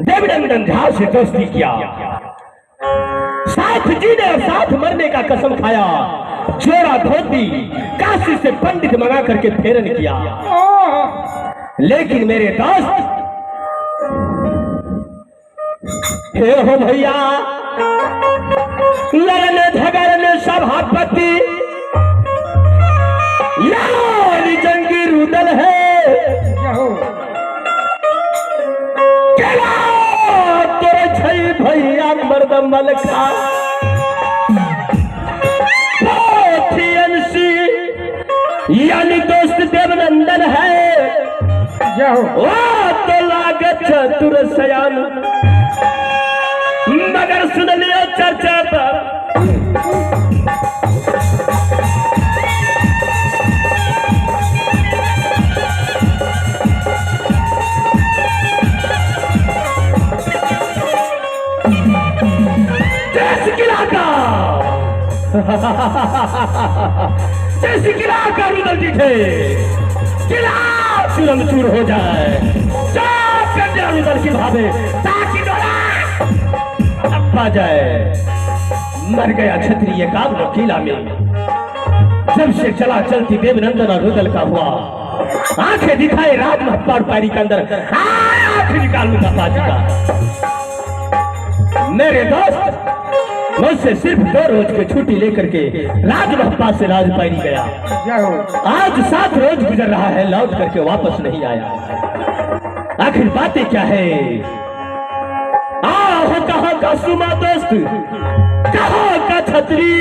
देवनंदन झा से दोस्ती किया, साथ जीने और साथ मरने का कसम खाया। जोड़ा धोती काशी से पंडित मंगा करके फेरन किया। लेकिन मेरे दोस्त, हे हो भैया, लड़ने झगड़ने सभापति यार जंगी रुदल है। तेरे छई भैया मर्दम मलका यानी दोस्त देवनंदन है। वो तो लागत चतुर सयान, मगर सुन लियो चर्चा पर जैसे किला का रुदल जी थे, किला चूर हो जाए। रुदल की भावे ताकि आ जाए। मर गया क्षत्रिय काम किला में। जब से चला चलती देवनंदन और रुदल का हुआ, आंखें दिखाए राजमहल पारी के अंदर आंख निकालूंगा बाजी का। मेरे दोस्त, मुझसे सिर्फ 2 रोज की छुट्टी लेकर के राजमहल से राजपायरी गया। आज 7 रोज गुजर रहा है, लौट करके वापस नहीं आया। आखिर बातें क्या है? हो कहाँ का सुमा दोस्त, कहाँ का छतरी,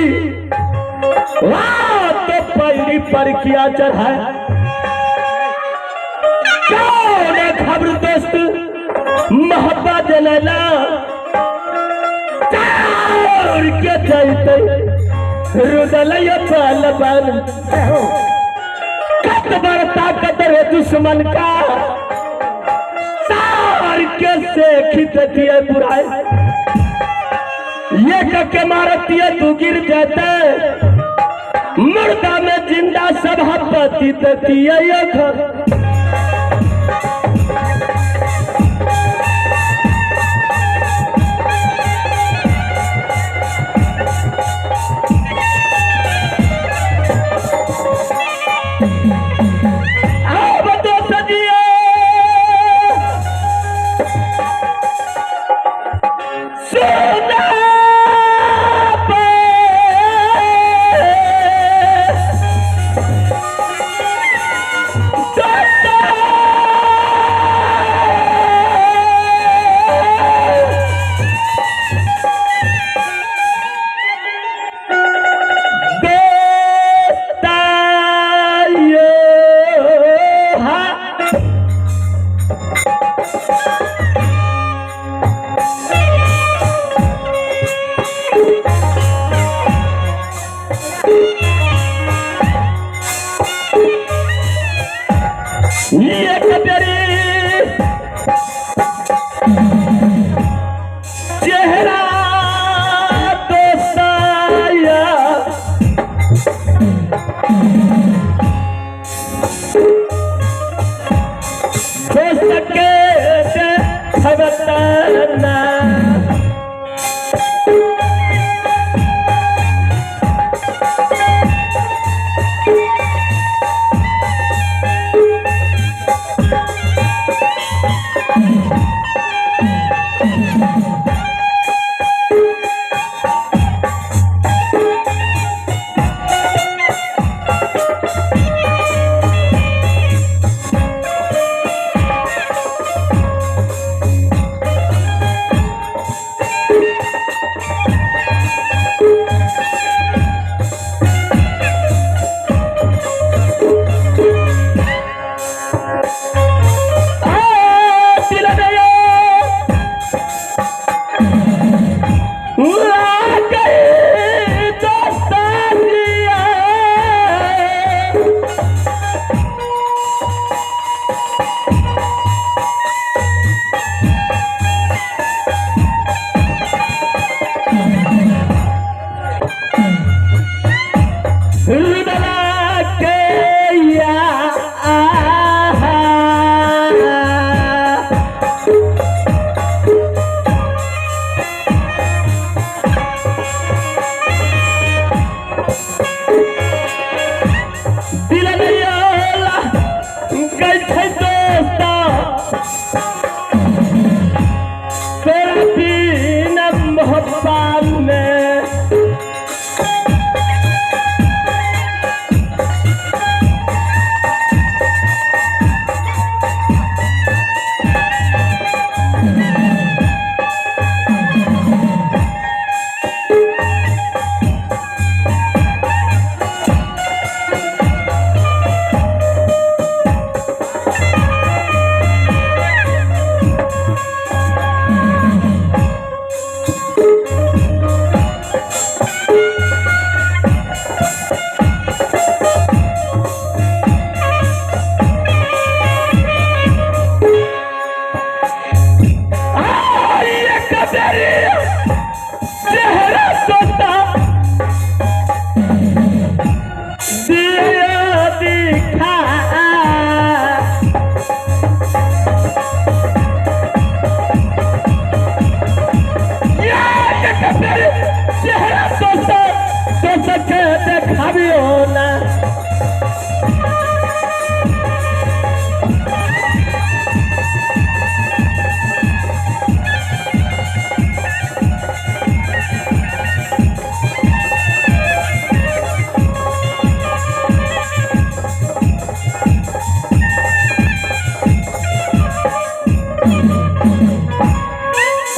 वाह तो पहली पर किया चढ़ाए। कौन है खबर दोस्त, मोहब्बत जलाना के चलते रुदलैया पलबन कत बरता कदर दुश्मन का सार के से खिंचती है बुराई। ये कके मारती है तू गिर जाते, मुर्दा में जिंदा सभापति देती है ये घर। चेहरा दोस्ताया हो सके खबरना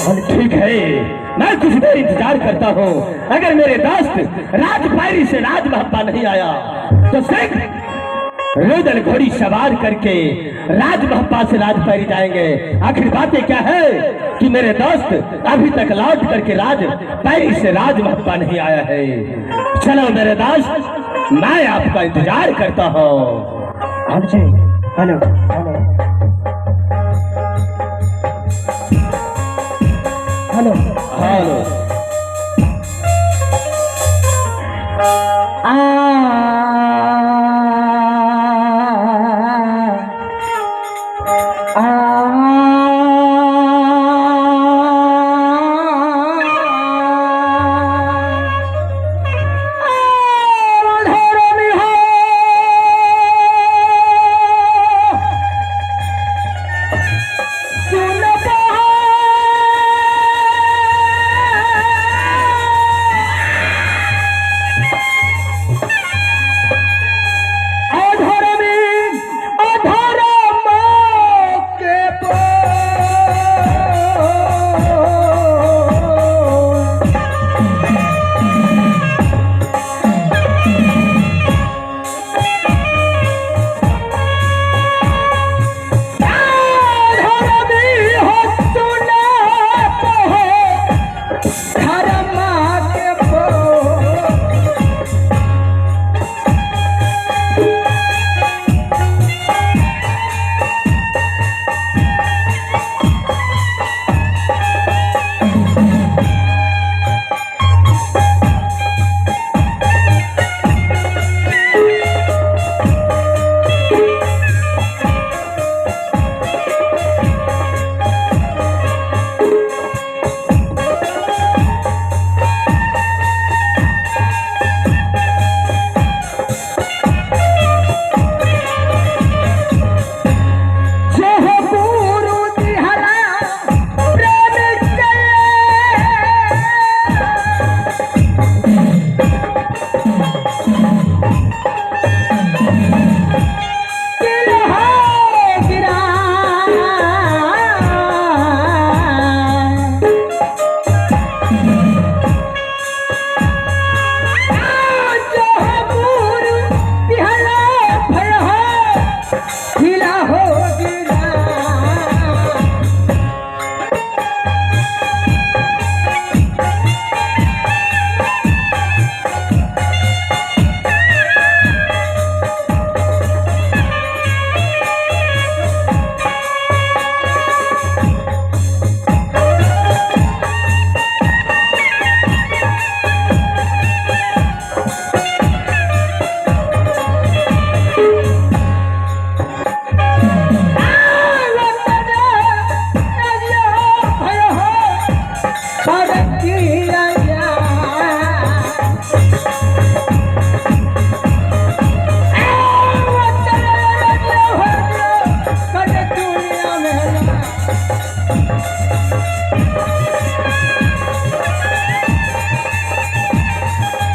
ठीक है, मैं कुछ देर इंतजार करता हूँ। अगर मेरे दोस्त राजपायरी से राजमहप्पा नहीं आया तो सिंह रुदल घोड़ी सवार करके राजमहप्पा से राजपायरी जाएंगे। आखिर बातें क्या है कि मेरे दोस्त अभी तक लौट करके राजपायरी से राजमहप्पा नहीं आया है। चलो मेरे दोस्त, मैं आपका इंतजार करता हूँ। Hello hello hello hello